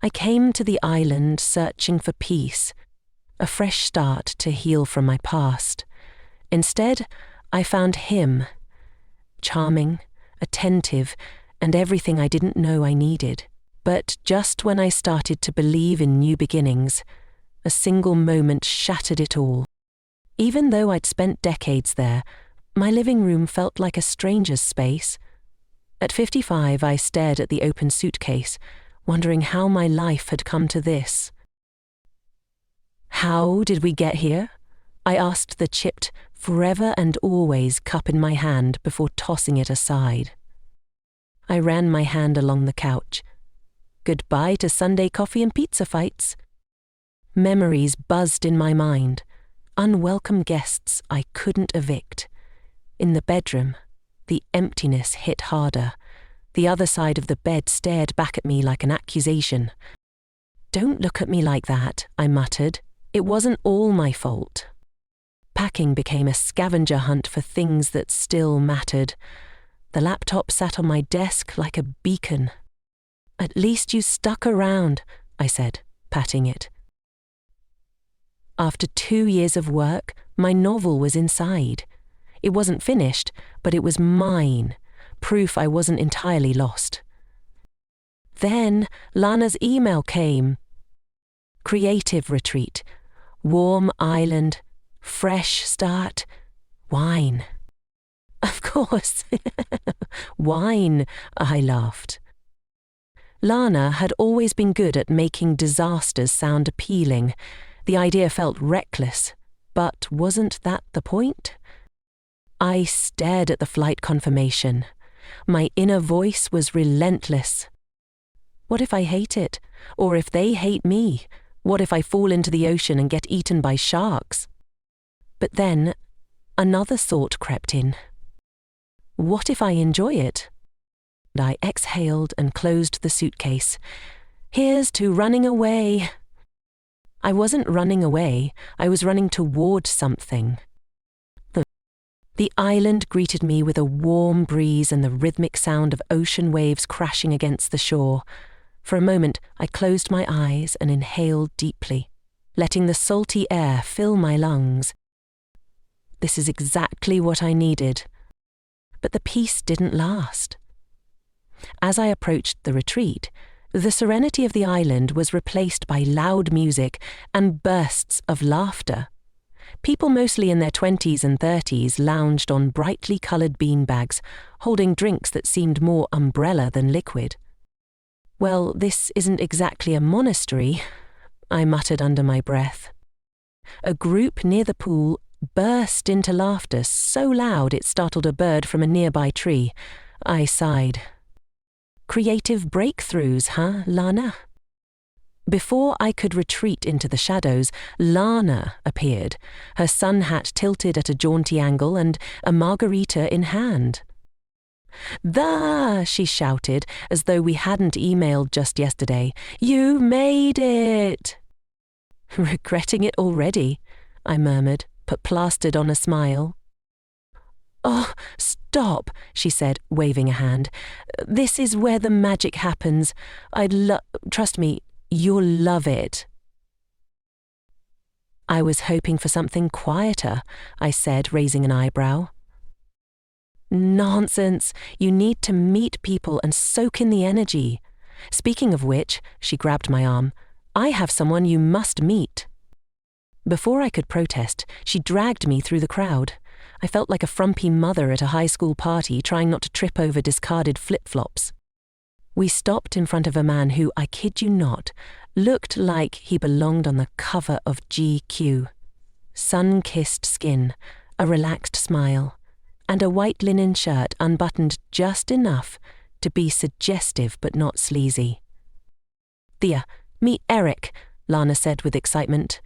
I came to the island searching for peace, a fresh start to heal from my past. Instead, I found him, charming, attentive, and everything I didn't know I needed. But just when I started to believe in new beginnings, a single moment shattered it all. Even though I'd spent decades there, my living room felt like a stranger's space. At 55, I stared at the open suitcase, wondering how my life had come to this. How did we get here? I asked the chipped, forever and always cup in my hand before tossing it aside. I ran my hand along the couch. Goodbye to Sunday coffee and pizza fights. Memories buzzed in my mind, unwelcome guests I couldn't evict. In the bedroom, the emptiness hit harder. The other side of the bed stared back at me like an accusation. "Don't look at me like that," I muttered. "It wasn't all my fault." Packing became a scavenger hunt for things that still mattered. The laptop sat on my desk like a beacon. "At least you stuck around," I said, patting it. After 2 years of work, my novel was inside. It wasn't finished, but it was mine, proof I wasn't entirely lost. Then Lana's email came. Creative retreat, warm island, fresh start, wine. Of course, wine, I laughed. Lana had always been good at making disasters sound appealing. The idea felt reckless, but wasn't that the point? I stared at the flight confirmation. My inner voice was relentless. What if I hate it? Or if they hate me? What if I fall into the ocean and get eaten by sharks? But then, another thought crept in. What if I enjoy it? I exhaled and closed the suitcase. Here's to running away. I wasn't running away, I was running toward something. The island greeted me with a warm breeze and the rhythmic sound of ocean waves crashing against the shore. For a moment, I closed my eyes and inhaled deeply, letting the salty air fill my lungs. This is exactly what I needed. But the peace didn't last. As I approached the retreat, the serenity of the island was replaced by loud music and bursts of laughter. People mostly in their 20s and 30s lounged on brightly coloured beanbags, holding drinks that seemed more umbrella than liquid. "Well, this isn't exactly a monastery," I muttered under my breath. A group near the pool burst into laughter so loud it startled a bird from a nearby tree. I sighed. Creative breakthroughs, huh, Lana? Before I could retreat into the shadows, Lana appeared, her sun hat tilted at a jaunty angle and a margarita in hand. "There!" she shouted, as though we hadn't emailed just yesterday. "You made it!" "Regretting it already," I murmured, but plastered on a smile. "Oh, stop," she said, waving a hand. "This is where the magic happens. Trust me, you'll love it." I was hoping for something quieter, I said, raising an eyebrow. "Nonsense. You need to meet people and soak in the energy. Speaking of which," she grabbed my arm, "I have someone you must meet." Before I could protest, she dragged me through the crowd. I felt like a frumpy mother at a high school party trying not to trip over discarded flip-flops. We stopped in front of a man who, I kid you not, looked like he belonged on the cover of GQ. Sun-kissed skin, a relaxed smile, and a white linen shirt unbuttoned just enough to be suggestive but not sleazy. "Thea, meet Eric," Lana said with excitement.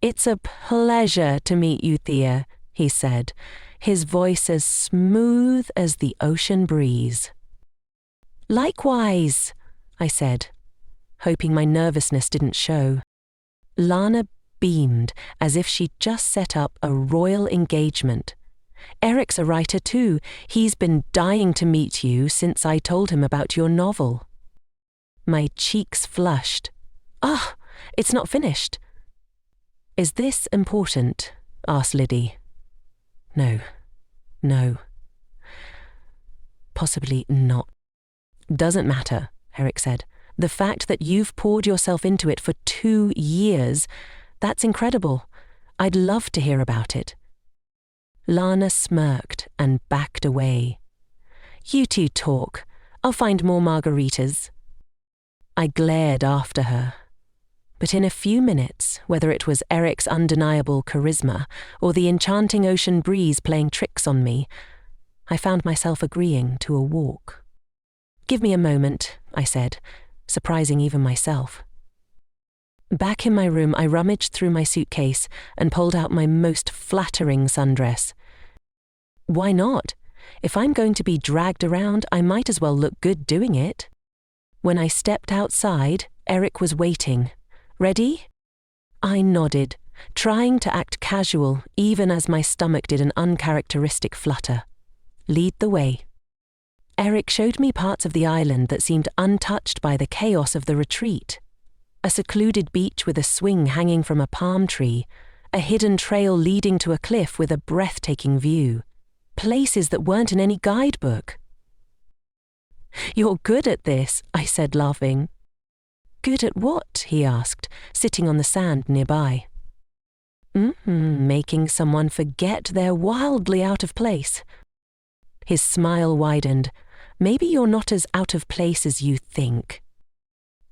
"It's a pleasure to meet you, Thea," he said, his voice as smooth as the ocean breeze. "Likewise," I said, hoping my nervousness didn't show. Lana beamed as if she'd just set up a royal engagement. "Eric's a writer too. He's been dying to meet you since I told him about your novel." My cheeks flushed. Ah, it's not finished. Is this important? Asked Liddy. No. Possibly not. Doesn't matter, Eric said. The fact that you've poured yourself into it for 2 years, that's incredible. I'd love to hear about it. Lana smirked and backed away. You two talk. I'll find more margaritas. I glared after her. But in a few minutes, whether it was Eric's undeniable charisma or the enchanting ocean breeze playing tricks on me, I found myself agreeing to a walk. Give me a moment, I said, surprising even myself. Back in my room, I rummaged through my suitcase and pulled out my most flattering sundress. Why not? If I'm going to be dragged around, I might as well look good doing it. When I stepped outside, Eric was waiting. Ready? I nodded, trying to act casual even as my stomach did an uncharacteristic flutter. Lead the way. Eric showed me parts of the island that seemed untouched by the chaos of the retreat. A secluded beach with a swing hanging from a palm tree, a hidden trail leading to a cliff with a breathtaking view. Places that weren't in any guidebook. You're good at this, I said, laughing. Good at what? He asked, sitting on the sand nearby. Making someone forget they're wildly out of place. His smile widened. Maybe you're not as out of place as you think.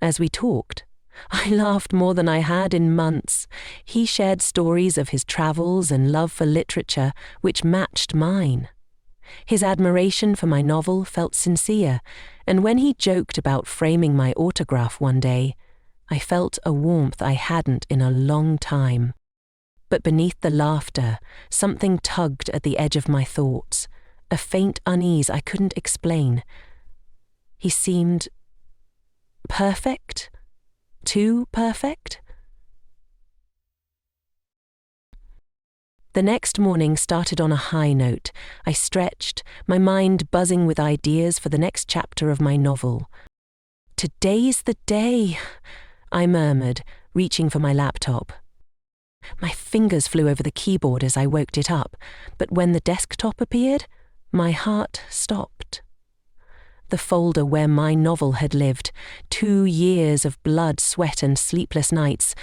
As we talked, I laughed more than I had in months. He shared stories of his travels and love for literature, which matched mine. His admiration for my novel felt sincere, and when he joked about framing my autograph one day, I felt a warmth I hadn't in a long time. But beneath the laughter, something tugged at the edge of my thoughts, a faint unease I couldn't explain. He seemed perfect? Too perfect? The next morning started on a high note. I stretched, my mind buzzing with ideas for the next chapter of my novel. Today's the day, I murmured, reaching for my laptop. My fingers flew over the keyboard as I woke it up, but when the desktop appeared, my heart stopped. The folder where my novel had lived, 2 years of blood, sweat, and sleepless nights,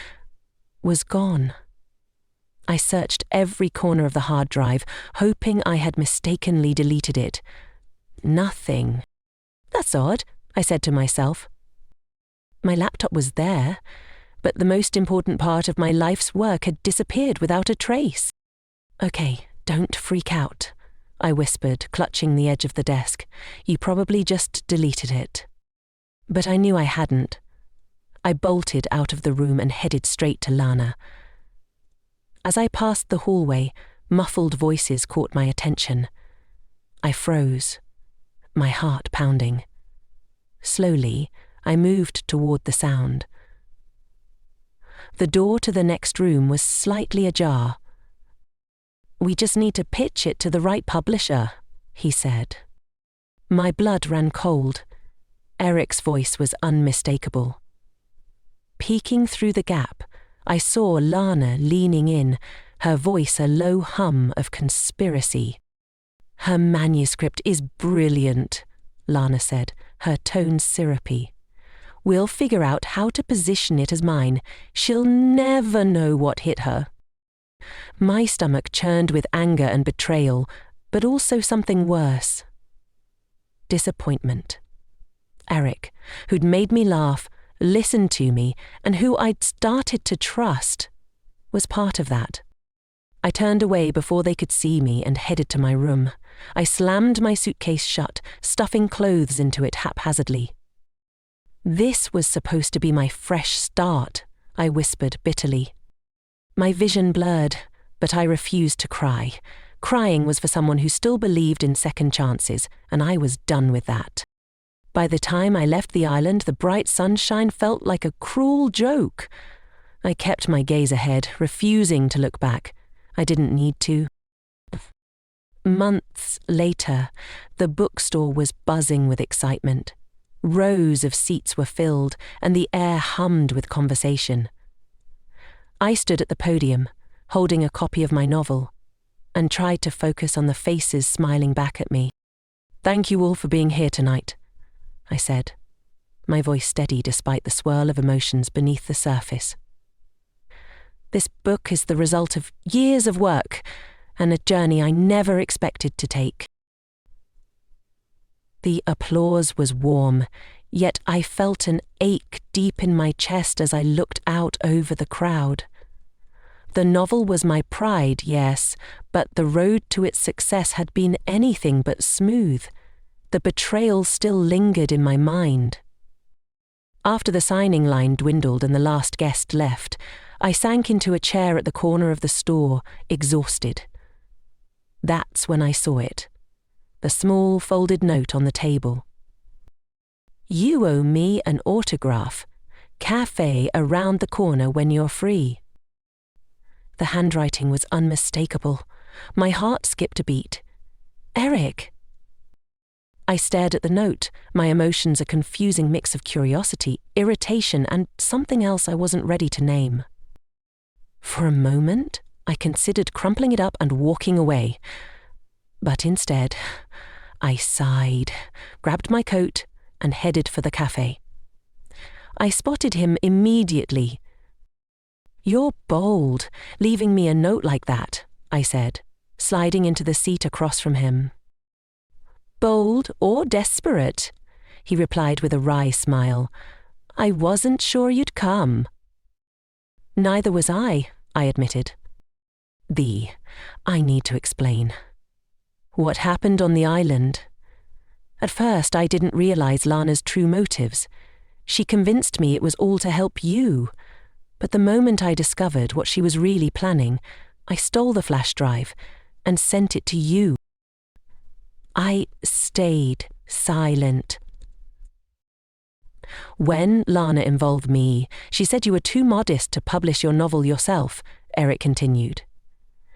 was gone. I searched every corner of the hard drive, hoping I had mistakenly deleted it. Nothing. That's odd, I said to myself. My laptop was there, but the most important part of my life's work had disappeared without a trace. Okay, don't freak out, I whispered, clutching the edge of the desk. You probably just deleted it. But I knew I hadn't. I bolted out of the room and headed straight to Lana. As I passed the hallway, muffled voices caught my attention. I froze, my heart pounding. Slowly, I moved toward the sound. The door to the next room was slightly ajar. We just need to pitch it to the right publisher, he said. My blood ran cold. Eric's voice was unmistakable. Peeking through the gap, I saw Lana leaning in, her voice a low hum of conspiracy. Her manuscript is brilliant, Lana said, her tone syrupy. We'll figure out how to position it as mine. She'll never know what hit her. My stomach churned with anger and betrayal, but also something worse. Disappointment. Eric, who'd made me laugh, listened to me, and who I'd started to trust, was part of that. I turned away before they could see me and headed to my room. I slammed my suitcase shut, stuffing clothes into it haphazardly. This was supposed to be my fresh start, I whispered bitterly. My vision blurred, but I refused to cry. Crying was for someone who still believed in second chances, and I was done with that. By the time I left the island, the bright sunshine felt like a cruel joke. I kept my gaze ahead, refusing to look back. I didn't need to. Months later, the bookstore was buzzing with excitement. Rows of seats were filled, and the air hummed with conversation. I stood at the podium, holding a copy of my novel, and tried to focus on the faces smiling back at me. "Thank you all for being here tonight," I said, my voice steady despite the swirl of emotions beneath the surface. "This book is the result of years of work and a journey I never expected to take." The applause was warm, yet I felt an ache deep in my chest as I looked out over the crowd. The novel was my pride, yes, but the road to its success had been anything but smooth. The betrayal still lingered in my mind. After the signing line dwindled and the last guest left, I sank into a chair at the corner of the store, exhausted. That's when I saw it. The small folded note on the table. "You owe me an autograph. Cafe around the corner when you're free." The handwriting was unmistakable. My heart skipped a beat. "Eric!" I stared at the note, my emotions a confusing mix of curiosity, irritation, and something else I wasn't ready to name. For a moment, I considered crumpling it up and walking away. But instead, I sighed, grabbed my coat, and headed for the cafe. I spotted him immediately. "You're bold, leaving me a note like that," I said, sliding into the seat across from him. "Bold or desperate," he replied with a wry smile. "I wasn't sure you'd come." "Neither was I admitted. I need to explain. What happened on the island? At first, I didn't realize Lana's true motives. She convinced me it was all to help you. But the moment I discovered what she was really planning, I stole the flash drive and sent it to you. I stayed silent. When Lana involved me, she said you were too modest to publish your novel yourself, Eric continued.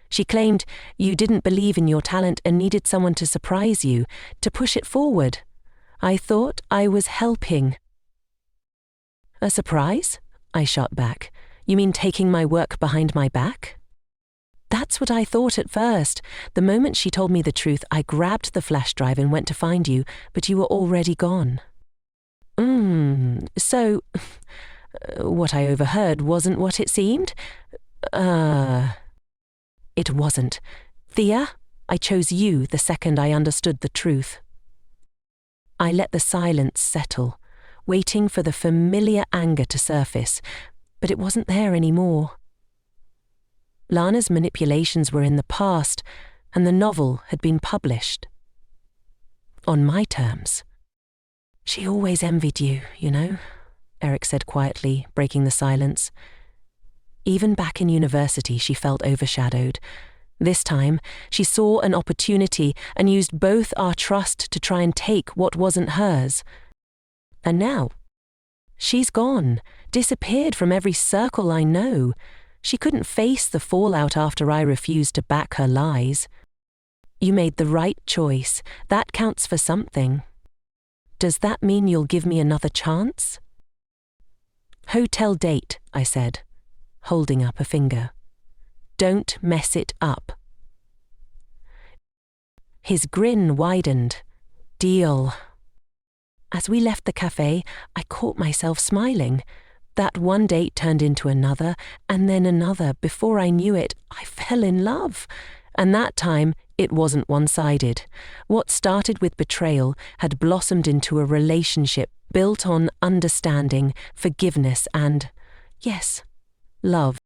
She claimed you didn't believe in your talent and needed someone to surprise you, to push it forward. I thought I was helping. "A surprise?" I shot back. "You mean taking my work behind my back?" "That's what I thought at first. The moment she told me the truth, I grabbed the flash drive and went to find you, but you were already gone." So, what I overheard wasn't what it seemed? It wasn't. Thea, I chose you the second I understood the truth. I let the silence settle, waiting for the familiar anger to surface, but it wasn't there anymore. Lana's manipulations were in the past, and the novel had been published. On my terms. "She always envied you, you know," Eric said quietly, breaking the silence. Even back in university, she felt overshadowed. This time, she saw an opportunity and used both our trust to try and take what wasn't hers. And now, she's gone, disappeared from every circle I know. She couldn't face the fallout after I refused to back her lies. "You made the right choice. That counts for something. Does that mean you'll give me another chance?" "Hotel date," I said, holding up a finger. "Don't mess it up." His grin widened. "Deal." As we left the cafe, I caught myself smiling. That one date turned into another, and then another. Before I knew it, I fell in love. And that time, it wasn't one-sided. What started with betrayal had blossomed into a relationship built on understanding, forgiveness, and, yes, love.